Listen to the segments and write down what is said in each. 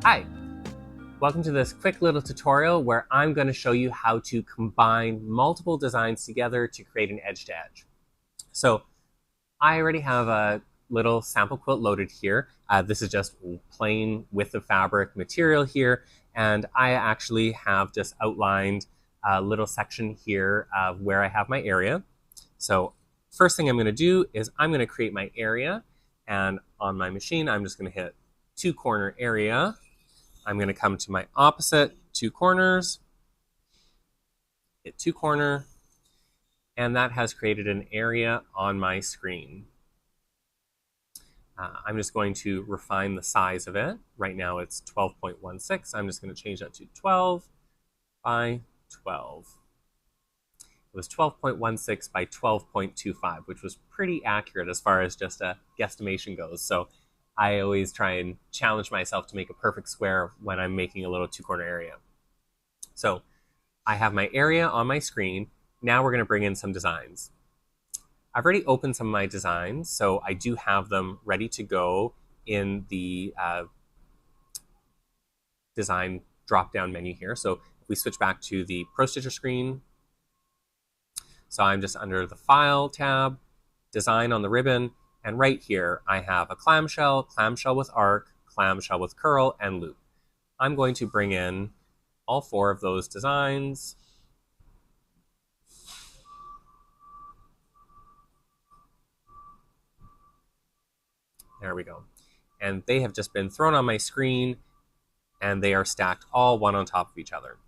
Hi, welcome to this quick little tutorial where I'm going to show you how to combine multiple designs together to create an edge-to-edge. So I already have a little sample quilt loaded here. This is just plain width of fabric material here, and I actually have just outlined a little section here of where I have my area. So first thing I'm going to do is I'm going to create my area, and on my machine I'm just going to hit two corner area. I'm going to come to my opposite two corners, hit two corner, and that has created an area on my screen. I'm just going to refine the size of it. Right now it's 12.16. I'm just going to change that to 12 by 12. It was 12.16 by 12.25, which was pretty accurate as far as just a guesstimation goes. So I always try and challenge myself to make a perfect square when I'm making a little two-corner area. So I have my area on my screen. Now we're going to bring in some designs. I've already opened some of my designs, so I do have them ready to go in the design drop-down menu here. So if we switch back to the Pro-Stitcher screen, so I'm just under the File tab, Design on the ribbon, and right here I have a clamshell, clamshell with arc, clamshell with curl, and loop. I'm going to bring in all four of those designs. There we go. And they have just been thrown on my screen, and they are stacked all one on top of each other.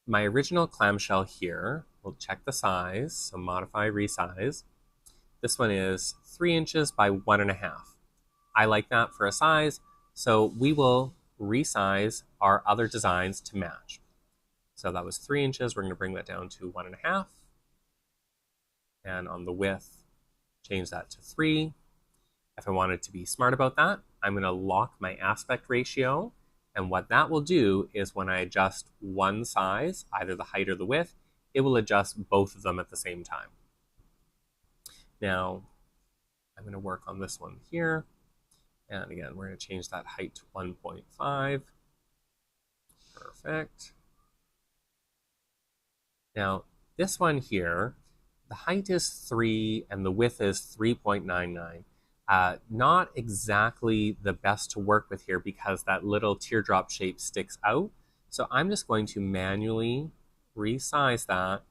My original clamshell here, we'll check the size, so modify, resize. This one is 3 inches by 1.5. I like that for a size, so we will resize our other designs to match. So that was 3 inches, we're going to bring that down to 1.5. And on the width, change that to 3. If I wanted to be smart about that, I'm going to lock my aspect ratio. And what that will do is when I adjust one size, either the height or the width, it will adjust both of them at the same time. Now, I'm going to work on this one here. And again, we're going to change that height to 1.5. Perfect. Now, this one here, the height is 3 and the width is 3.99. Not exactly the best to work with here because that little teardrop shape sticks out. So I'm just going to manually resize that.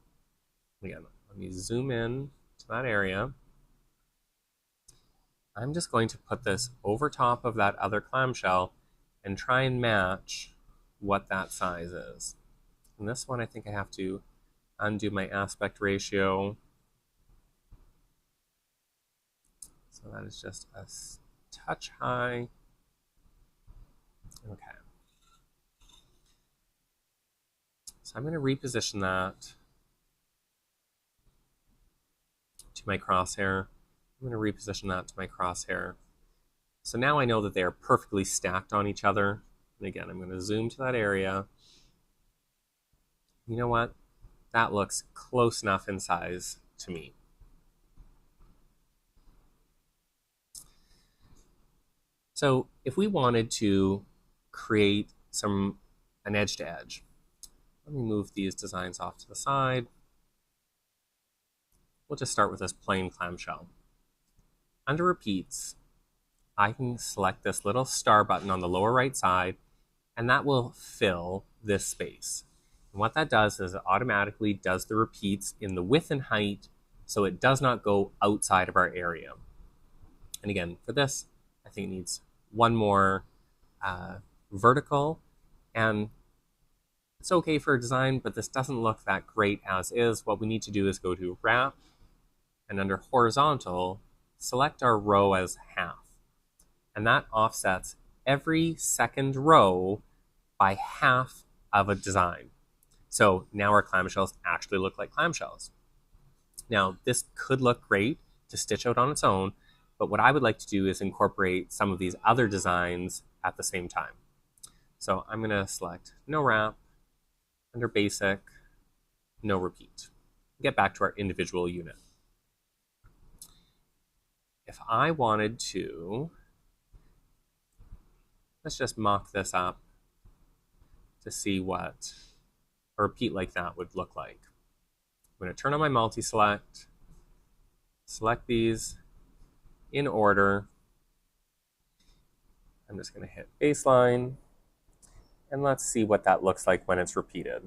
Again, let me zoom in to that area. I'm just going to put this over top of that other clamshell and try and match what that size is. And this one, I think I have to undo my aspect ratio. So that is just a touch high. Okay. So I'm going to reposition that to my crosshair. I'm going to reposition that to my crosshair. So now I know that they are perfectly stacked on each other. And again, I'm going to zoom to that area. You know what? That looks close enough in size to me. So if we wanted to create an edge-to-edge, let me move these designs off to the side. We'll just start with this plain clamshell. Under repeats, I can select this little star button on the lower right side, and that will fill this space. And what that does is it automatically does the repeats in the width and height, so it does not go outside of our area. And again, for this, I think it needs one more vertical, and it's okay for a design, but this doesn't look that great as is. What we need to do is go to Wrap, and under Horizontal, select our row as half. And that offsets every second row by half of a design. So now our clamshells actually look like clamshells. Now, this could look great to stitch out on its own, but what I would like to do is incorporate some of these other designs at the same time. So I'm going to select No Wrap, under Basic, No Repeat. Get back to our individual unit. If I wanted to Let's just mock this up to see what a repeat like that would look like. I'm going to turn on my multi-select, select these in order. I'm just going to hit baseline, and let's see what that looks like when it's repeated.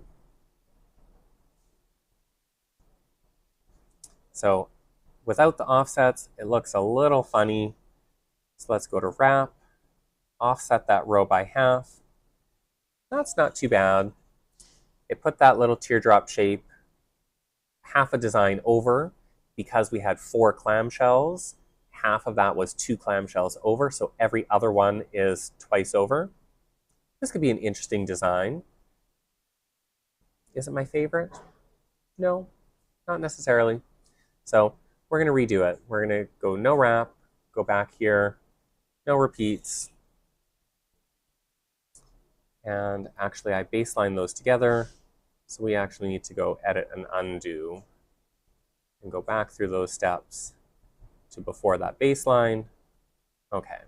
So without the offsets, it looks a little funny. So let's go to wrap, offset that row by half. That's not too bad. It put that little teardrop shape half a design over. Because we had 4 clamshells, half of that was 2 clamshells over, so every other one is twice over. This could be an interesting design. Is it my favorite? No, not necessarily. So we're going to redo it. We're going to go no wrap, go back here, no repeats. And actually I baseline those together, so we actually need to go edit and undo and go back through those steps to before that baseline. Okay.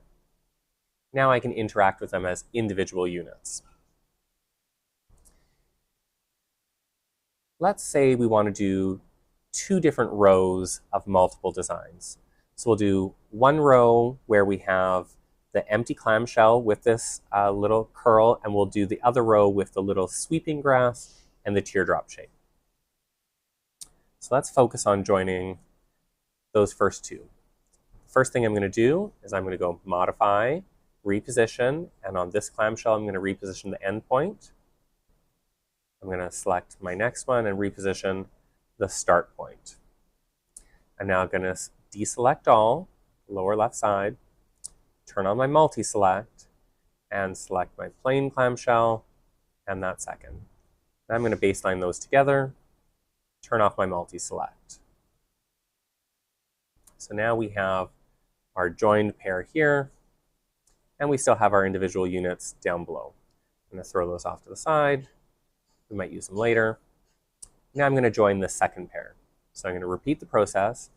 Now I can interact with them as individual units. Let's say we want to do 2 different rows of multiple designs. So we'll do one row where we have the empty clamshell with this little curl, and we'll do the other row with the little sweeping grass and the teardrop shape. So let's focus on joining those first 2. First thing I'm going to do is I'm going to go modify, reposition, and on this clamshell I'm going to reposition the endpoint. I'm going to select my next one and reposition the start point. I'm now going to deselect all, lower left side, turn on my multi-select, and select my plain clamshell and that second. And I'm going to baseline those together, turn off my multi-select. So now we have our joined pair here, and we still have our individual units down below. I'm going to throw those off to the side. We might use them later. Now I'm going to join the second pair. So I'm going to repeat the process,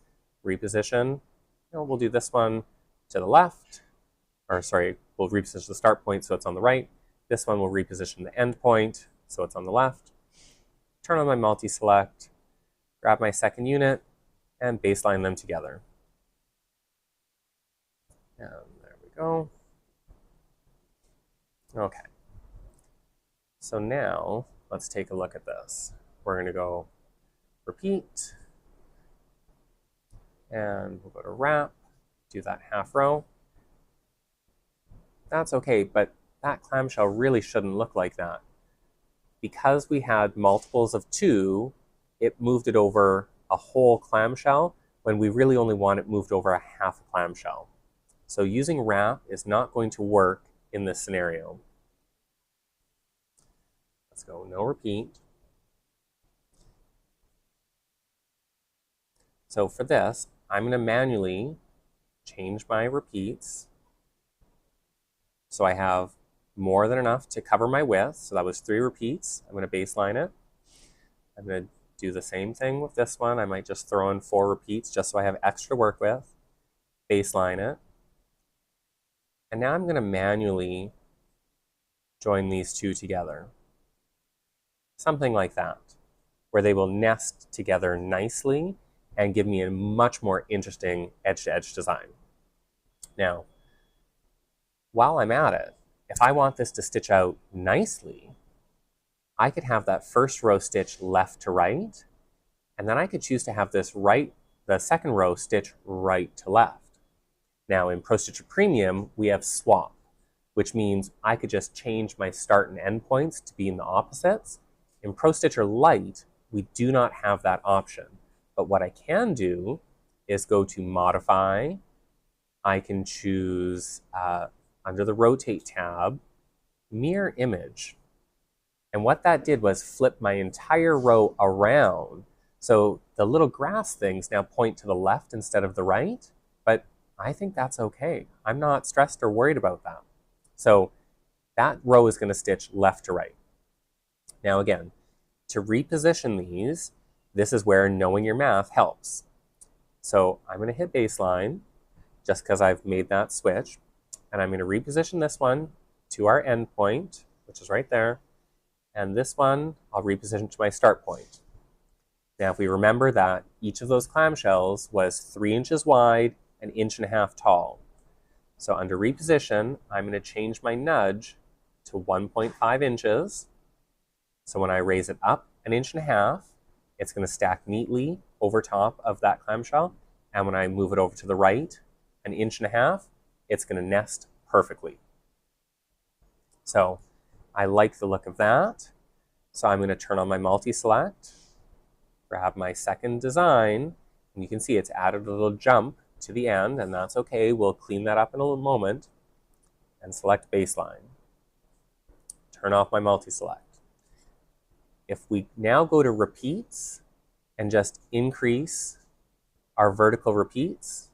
reposition. We'll do this one to the left, or sorry, we'll reposition the start point so it's on the right. This one will reposition the end point so it's on the left. Turn on my multi-select, grab my second unit, and baseline them together. And there we go. Okay. So now let's take a look at this. We're going to go repeat, and we'll go to wrap, do that half row. That's okay, but that clamshell really shouldn't look like that. Because we had multiples of 2, it moved it over a whole clamshell when we really only want it moved over a half a clamshell. So using wrap is not going to work in this scenario. Let's go no repeat. So for this, I'm going to manually change my repeats so I have more than enough to cover my width. So that was 3 repeats. I'm going to baseline it. I'm going to do the same thing with this one. I might just throw in 4 repeats just so I have extra to work with. Baseline it. And now I'm going to manually join these 2 together. Something like that, where they will nest together nicely and give me a much more interesting edge-to-edge design. Now, while I'm at it, if I want this to stitch out nicely, I could have that first row stitch left to right, and then I could choose to have this the second row stitch right to left. Now in Pro-Stitcher Premium, we have swap, which means I could just change my start and end points to be in the opposites. In Pro-Stitcher Lite, we do not have that option. But what I can do is go to Modify. I can choose under the Rotate tab, Mirror Image. And what that did was flip my entire row around. So the little grass things now point to the left instead of the right, but I think that's okay. I'm not stressed or worried about that. So that row is going to stitch left to right. Now again, to reposition these, this is where knowing your math helps. So I'm going to hit baseline just because I've made that switch, and I'm going to reposition this one to our end point, which is right there, and this one I'll reposition to my start point. Now if we remember that each of those clamshells was 3 inches wide, an inch and a half tall. So under reposition, I'm going to change my nudge to 1.5 inches. So when I raise it up an inch and a half, it's going to stack neatly over top of that clamshell. And when I move it over to the right, an inch and a half, it's going to nest perfectly. So I like the look of that. So I'm going to turn on my multi-select, grab my second design, and you can see it's added a little jump to the end, and that's okay. We'll clean that up in a moment, and select baseline. Turn off my multi-select. If we now go to repeats and just increase our vertical repeats,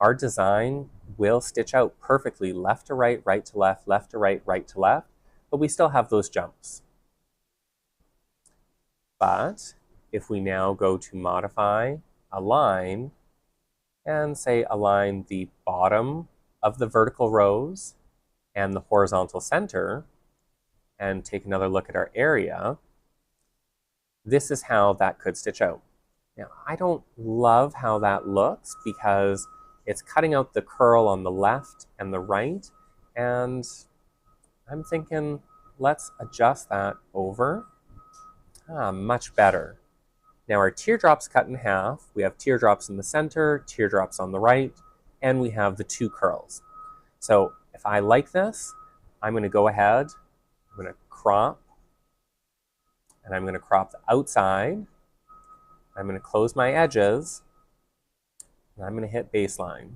our design will stitch out perfectly left to right, right to left, left to right, right to left, but we still have those jumps. But if we now go to modify, align, and say align the bottom of the vertical rows and the horizontal center, and take another look at our area, this is how that could stitch out. Now, I don't love how that looks because it's cutting out the curl on the left and the right, and I'm thinking, let's adjust that over. Much better. Now our teardrop's cut in half. We have teardrops in the center, teardrops on the right, and we have the 2 curls. So if I like this, I'm going to go ahead, I'm going to crop, and I'm going to crop the outside. I'm going to close my edges, and I'm going to hit baseline.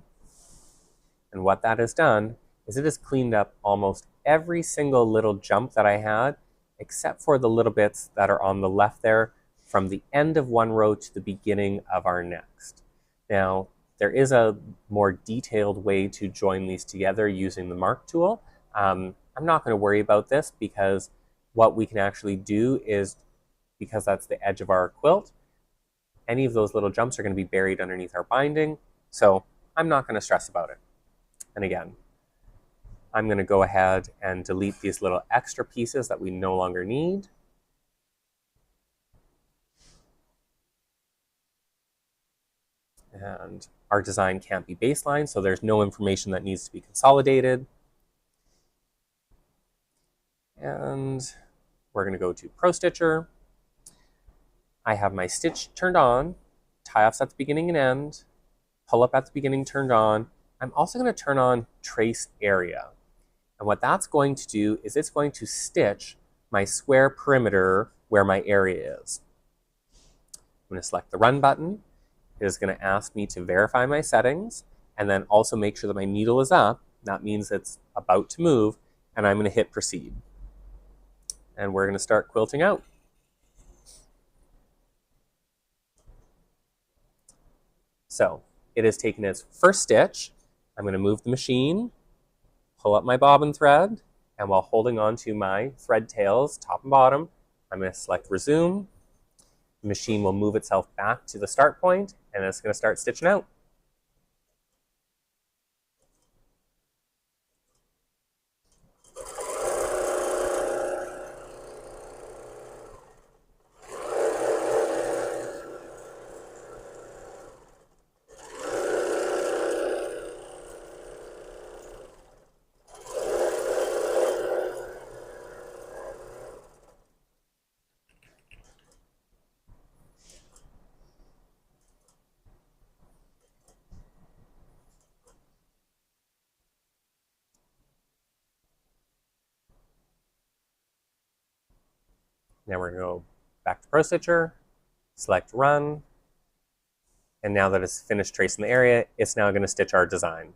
And what that has done is it has cleaned up almost every single little jump that I had, except for the little bits that are on the left there, from the end of one row to the beginning of our next. Now, there is a more detailed way to join these together using the mark tool. I'm not going to worry about this because what we can actually do is, because that's the edge of our quilt, any of those little jumps are going to be buried underneath our binding, so I'm not going to stress about it. And again, I'm going to go ahead and delete these little extra pieces that we no longer need. And our design can't be baseline, so there's no information that needs to be consolidated. And we're going to go to Pro-Stitcher. I have my stitch turned on, tie-offs at the beginning and end, pull-up at the beginning turned on. I'm also going to turn on Trace Area. And what that's going to do is it's going to stitch my square perimeter where my area is. I'm going to select the Run button. It is going to ask me to verify my settings and then also make sure that my needle is up. That means it's about to move, and I'm going to hit Proceed. And we're going to start quilting out. So it has taken its first stitch. I'm going to move the machine, pull up my bobbin thread, and while holding on to my thread tails, top and bottom, I'm going to select Resume. The machine will move itself back to the start point, and it's going to start stitching out. Now we're going to go back to Pro-Stitcher, select Run, and now that it's finished tracing the area, it's now going to stitch our design.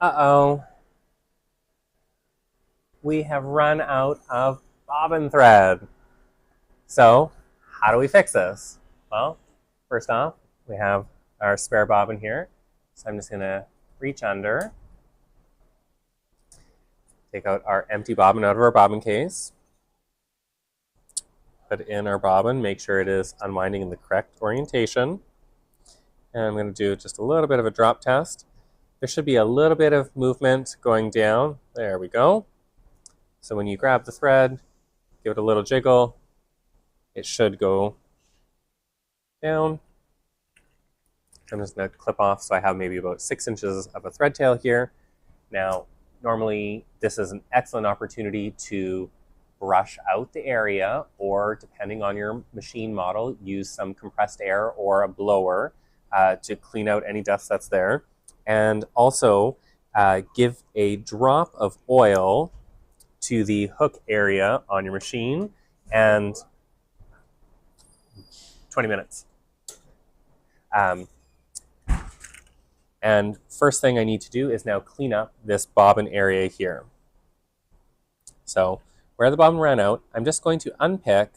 Uh-oh. We have run out of bobbin thread. So, how do we fix this? Well, first off, we have our spare bobbin here. So I'm just going to reach under, take out our empty bobbin out of our bobbin case, put in our bobbin, make sure it is unwinding in the correct orientation. And I'm going to do just a little bit of a drop test. There should be a little bit of movement going down. There we go. So when you grab the thread, give it a little jiggle, it should go down. I'm just going to clip off so I have maybe about 6 inches of a thread tail here. Now, normally this is an excellent opportunity to brush out the area, or depending on your machine model, use some compressed air or a blower to clean out any dust that's there. And also give a drop of oil to the hook area on your machine, and 20 minutes. And first thing I need to do is now clean up this bobbin area here. So where the bobbin ran out, I'm just going to unpick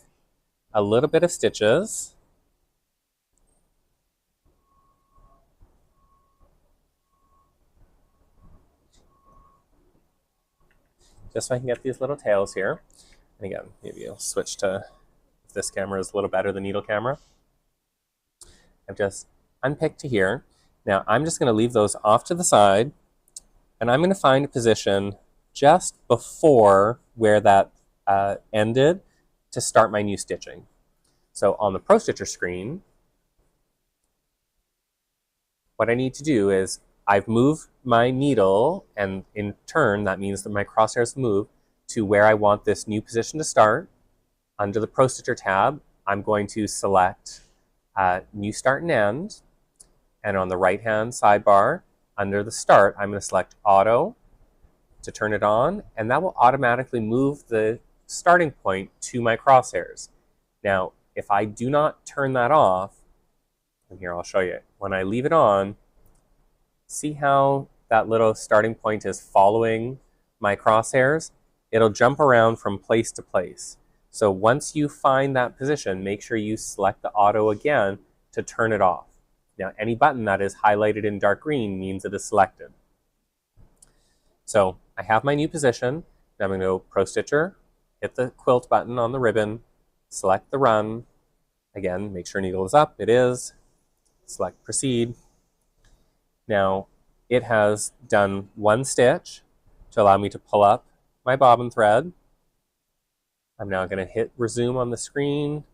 a little bit of stitches. Just so I can get these little tails here. And again, maybe I'll switch to, if this camera is a little better, the needle camera. I've just unpicked to here. Now I'm just going to leave those off to the side, and I'm going to find a position just before where that ended to start my new stitching. So on the Pro-Stitcher screen, what I need to do is I've moved my needle, and in turn that means that my crosshairs move to where I want this new position to start. Under the Pro-Stitcher tab, I'm going to select New Start and End. And on the right-hand sidebar, under the Start, I'm going to select Auto to turn it on, and that will automatically move the starting point to my crosshairs. Now, if I do not turn that off, and here I'll show you, when I leave it on, see how that little starting point is following my crosshairs? It'll jump around from place to place. So once you find that position, make sure you select the Auto again to turn it off. Now, any button that is highlighted in dark green means it is selected. So I have my new position. Now I'm going to go Pro-Stitcher, hit the quilt button on the ribbon, select the run. Again, make sure needle is up. It is. Select Proceed. Now, it has done one stitch to allow me to pull up my bobbin thread. I'm now going to hit Resume on the screen,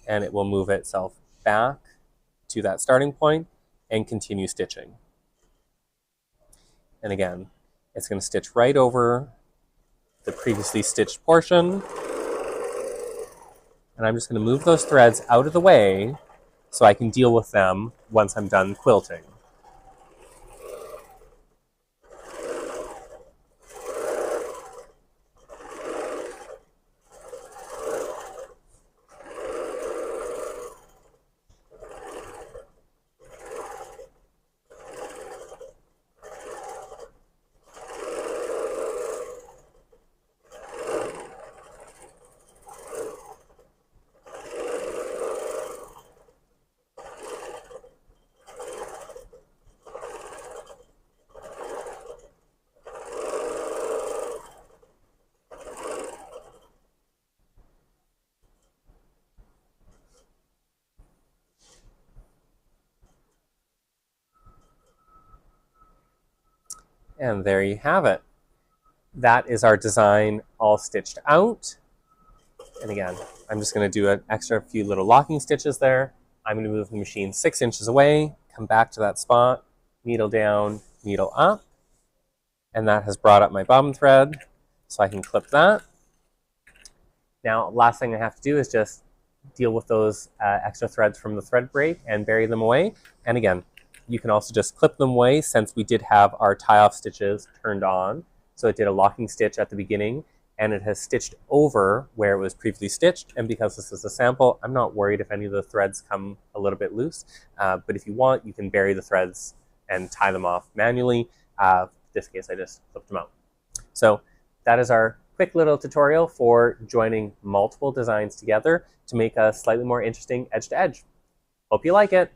and it will move itself back to that starting point and continue stitching. And again, it's going to stitch right over the previously stitched portion. And I'm just going to move those threads out of the way so I can deal with them once I'm done quilting. And there you have it. That is our design all stitched out. And again, I'm just going to do an extra few little locking stitches there. I'm going to move the machine 6 inches away, come back to that spot, needle down, needle up, and that has brought up my bobbin thread, so I can clip that. Now, last thing I have to do is just deal with those extra threads from the thread break and bury them away. And again, you can also just clip them away since we did have our tie-off stitches turned on. So it did a locking stitch at the beginning, and it has stitched over where it was previously stitched. And because this is a sample, I'm not worried if any of the threads come a little bit loose. But if you want, you can bury the threads and tie them off manually. this case, I just flipped them out. So that is our quick little tutorial for joining multiple designs together to make a slightly more interesting edge to edge. Hope you like it.